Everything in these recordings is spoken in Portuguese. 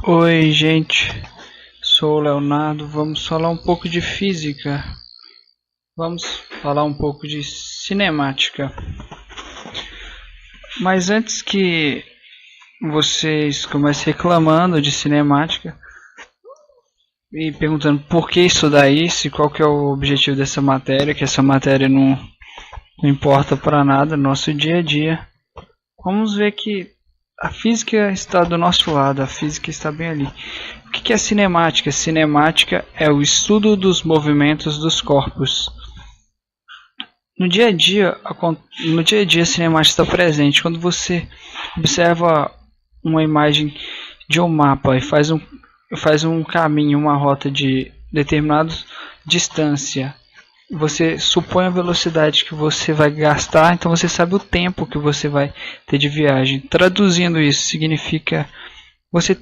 Oi, gente. Sou o Leonardo. Vamos falar um pouco de física. Vamos falar um pouco de cinemática. Mas antes que vocês comecem reclamando de cinemática e perguntando por que estudar isso, qual que é o objetivo dessa matéria, que essa matéria não importa para nada no nosso dia a dia, vamos ver que a física está do nosso lado, a física está bem ali. O que é cinemática? Cinemática é o estudo dos movimentos dos corpos. No dia a dia, a cinemática está presente. Quando você observa uma imagem de um mapa e faz um caminho, uma rota de determinada distância, você supõe a velocidade que você vai gastar, então você sabe o tempo que você vai ter de viagem. Traduzindo isso, significa você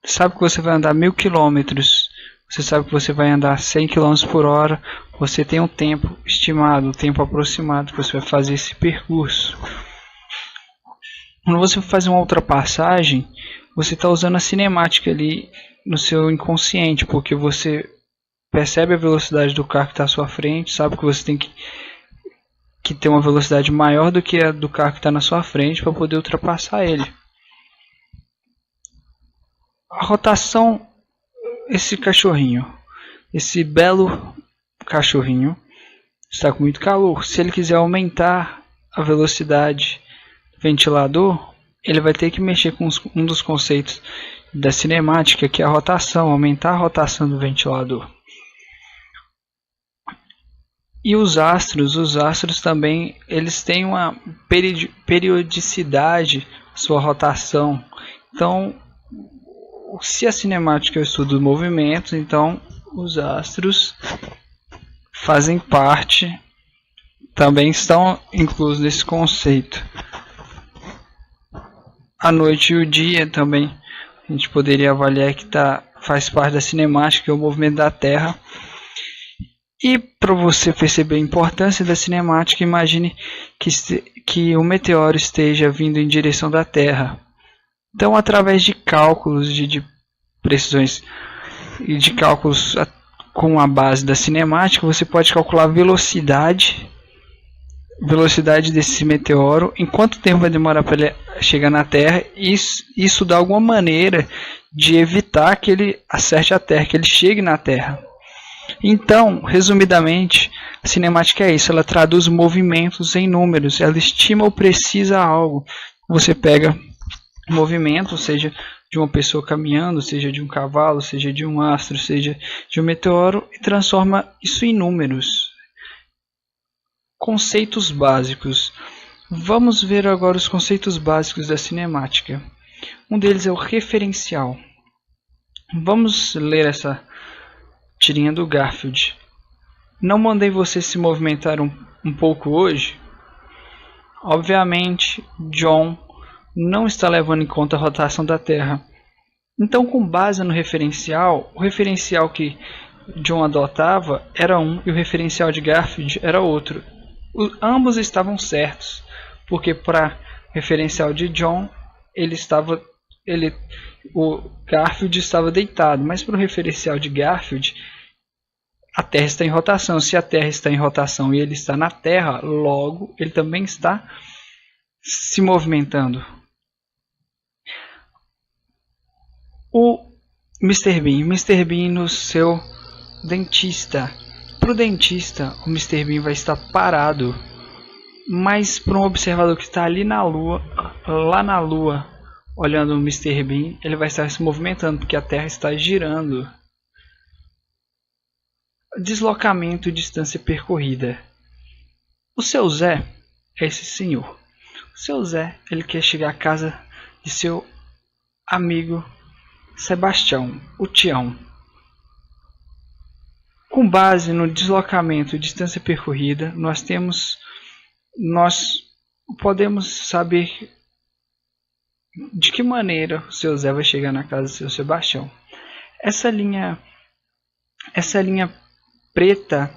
sabe que você vai andar 1000 km, você sabe que você vai andar 100 km por hora, você tem um tempo estimado, um tempo aproximado que você vai fazer esse percurso. Quando você for fazer uma ultrapassagem, você está usando a cinemática ali no seu inconsciente, porque você percebe a velocidade do carro que está à sua frente, sabe que você tem que ter uma velocidade maior do que a do carro que está na sua frente para poder ultrapassar ele. A rotação, esse cachorrinho, esse belo cachorrinho, está com muito calor. Se ele quiser aumentar a velocidade do ventilador, ele vai ter que mexer com um dos conceitos da cinemática, que é a rotação, aumentar a rotação do ventilador. E os astros também, eles têm uma periodicidade, sua rotação. Então, se a cinemática é o estudo dos movimentos, então os astros fazem parte, também estão inclusos nesse conceito. A noite e o dia também, a gente poderia avaliar que faz parte da cinemática, que é o movimento da Terra. E para você perceber a importância da cinemática, imagine que o meteoro esteja vindo em direção da Terra. Então, através de cálculos de precisões e de cálculos com a base da cinemática, você pode calcular a velocidade desse meteoro, em quanto tempo vai demorar para ele chegar na Terra. Isso dá alguma maneira de evitar que ele acerte a Terra, que ele chegue na Terra. Então, resumidamente, a cinemática é isso, ela traduz movimentos em números, ela estima ou precisa algo. Você pega movimento, seja de uma pessoa caminhando, seja de um cavalo, seja de um astro, seja de um meteoro, e transforma isso em números. Conceitos básicos. Vamos ver agora os conceitos básicos da cinemática. Um deles é o referencial. Vamos ler essa tirinha do Garfield. Não mandei você se movimentar um pouco hoje? Obviamente, John não está levando em conta a rotação da Terra. Então, com base no referencial, o referencial que John adotava era um e o referencial de Garfield era outro. Ambos estavam certos, porque para o referencial de John, o Garfield estava deitado, mas para o referencial de Garfield, a Terra está em rotação. Se a Terra está em rotação e ele está na Terra, logo ele também está se movimentando. O Mr. Bean no seu dentista. Para o dentista, o Mr. Bean vai estar parado, mas para um observador que está ali na Lua, lá na Lua, olhando o Mr. Bean, ele vai estar se movimentando, porque a Terra está girando. Deslocamento e distância percorrida. O seu Zé é esse senhor. O seu Zé, ele quer chegar à casa de seu amigo Sebastião, o Tião. Com base no deslocamento e distância percorrida, nós podemos saber de que maneira o seu Zé vai chegar na casa do seu Sebastião. Essa linha preta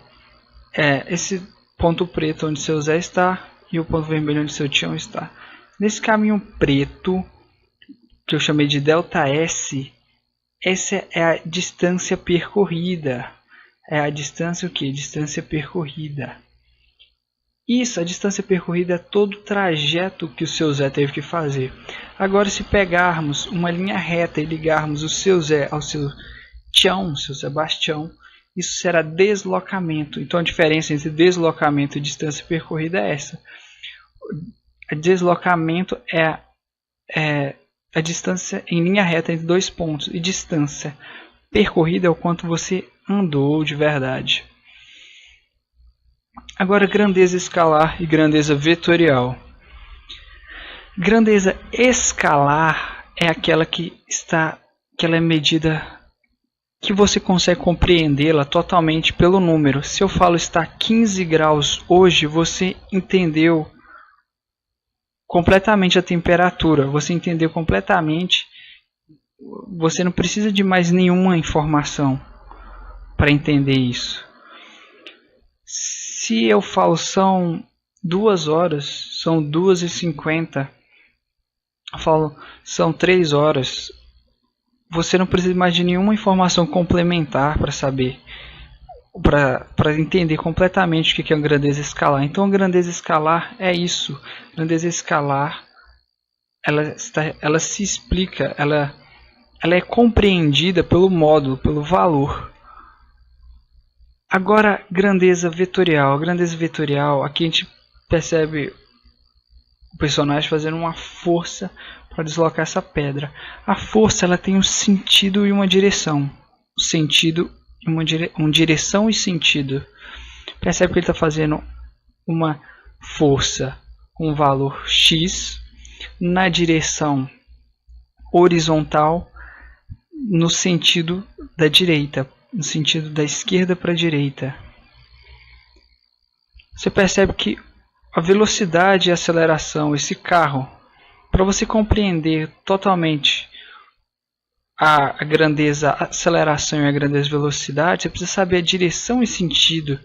é esse ponto preto onde seu Zé está e o ponto vermelho onde seu Tião está. Nesse caminho preto, que eu chamei de delta S, Essa é a distância percorrida. É a distância o quê? Distância percorrida. Isso, a distância percorrida é todo o trajeto que o seu Zé teve que fazer. Agora, se pegarmos uma linha reta e ligarmos o seu Zé ao seu Tião, seu Sebastião, isso será deslocamento. Então, a diferença entre deslocamento e distância percorrida é essa. O deslocamento é a distância em linha reta entre dois pontos. E distância percorrida é o quanto você andou de verdade. Agora, grandeza escalar e grandeza vetorial. Grandeza escalar é aquela que ela é medida, que você consegue compreendê-la totalmente pelo número. Se eu falo está 15 graus hoje, você entendeu completamente a temperatura, você entendeu completamente, você não precisa de mais nenhuma informação para entender isso. Se eu falo são 2 horas, são 2h50, eu falo são 3 horas, você não precisa mais de nenhuma informação complementar para saber, para entender completamente o que é uma grandeza escalar. Então, a grandeza escalar é isso. A grandeza escalar, ela se explica, ela é compreendida pelo módulo, pelo valor. Agora, grandeza vetorial. A grandeza vetorial, aqui a gente percebe o personagem fazendo uma força para deslocar essa pedra. A força, ela tem um sentido e uma direção. O sentido, uma direção e sentido. Percebe que ele está fazendo uma força com valor X na direção horizontal, no sentido da direita, no sentido da esquerda para a direita. Você percebe que a velocidade e a aceleração, esse carro, para você compreender totalmente a grandeza, a aceleração e a grandeza velocidade, você precisa saber a direção e sentido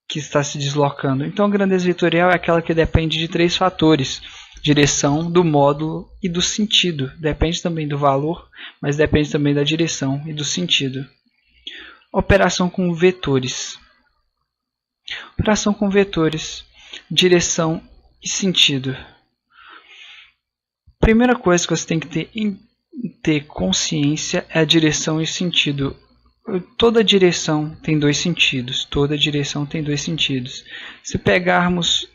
que está se deslocando. Então, a grandeza vetorial é aquela que depende de 3 fatores: direção, do módulo e do sentido. Depende também do valor, mas depende também da direção e do sentido. Operação com vetores. Operação com vetores, direção e sentido. Primeira coisa que você tem que ter consciência é a direção e sentido. Toda direção tem 2 sentidos. Toda direção tem 2 sentidos. Se pegarmos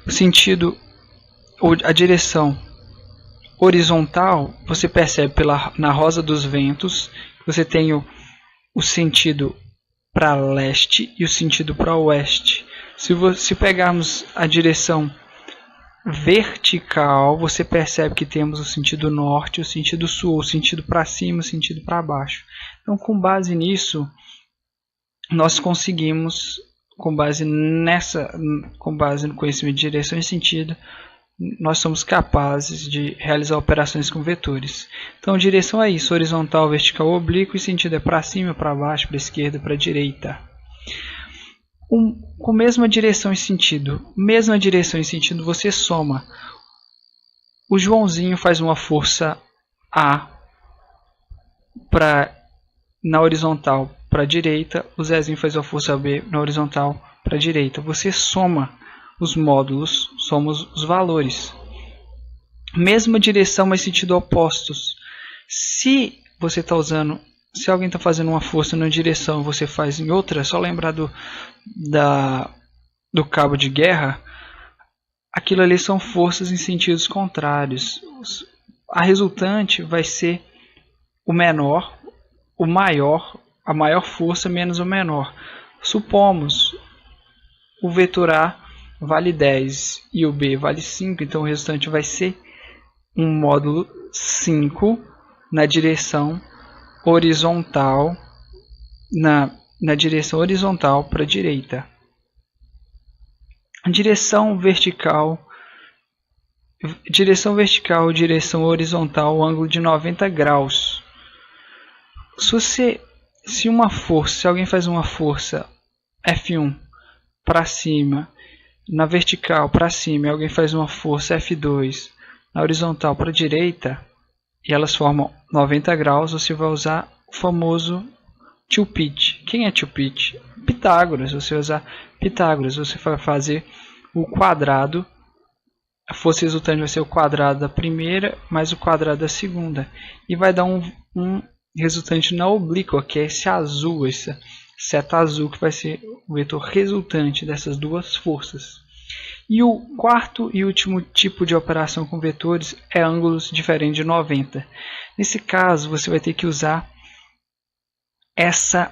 o sentido, a direção horizontal, você percebe na rosa dos ventos que você tem o sentido para leste e o sentido para oeste. Se pegarmos a direção vertical, você percebe que temos o sentido norte, o sentido sul, o sentido para cima, o sentido para baixo. Então, com base nisso, nós conseguimos, com base no conhecimento de direção e sentido, nós somos capazes de realizar operações com vetores. Então, direção é isso: horizontal, vertical, oblíquo, e sentido é para cima, para baixo, para a esquerda, para a direita. Com mesma direção e sentido, você soma. O Joãozinho faz uma força A na horizontal para a direita, o Zezinho faz uma força B na horizontal para a direita. Você soma os módulos, soma os valores. Mesma direção, mas sentido opostos. Se alguém está fazendo uma força numa direção e você faz em outra, é só lembrar do cabo de guerra. Aquilo ali são forças em sentidos contrários. A resultante vai ser o menor, o maior, a maior força menos o menor. Supomos o vetor A vale 10 e o B vale 5, então o resultante vai ser um módulo 5 na direção horizontal, na direção horizontal para a direita. Direção vertical, direção horizontal, ângulo de 90 graus. Se alguém faz uma força F1 para cima, na vertical para cima, e alguém faz uma força F2 na horizontal para a direita e elas formam 90 graus, você vai usar o famoso two pitch. Quem é two pitch? Pitágoras. Você vai usar Pitágoras. Você vai fazer o quadrado. A força resultante vai ser o quadrado da primeira mais o quadrado da segunda. E vai dar um resultante na oblíqua, que é esse azul, essa seta azul, que vai ser o vetor resultante dessas duas forças. E o quarto e último tipo de operação com vetores é ângulos diferentes de 90. Nesse caso, você vai ter que usar essa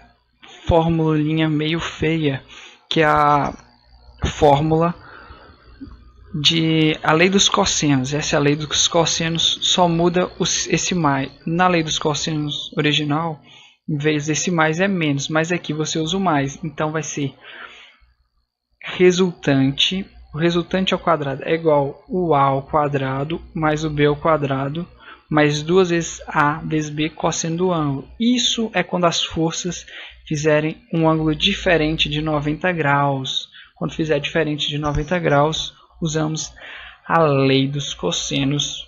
fórmula meio feia, que é a fórmula a lei dos cossenos. Essa é a lei dos cossenos, só muda esse mais. Na lei dos cossenos original, em vez desse mais é menos, mas aqui você usa o mais. Então vai ser resultante. O resultante ao quadrado é igual o A ao quadrado mais o B ao quadrado mais 2 vezes A vezes B cosseno do ângulo. Isso é quando as forças fizerem um ângulo diferente de 90 graus. Quando fizer diferente de 90 graus, usamos a lei dos cossenos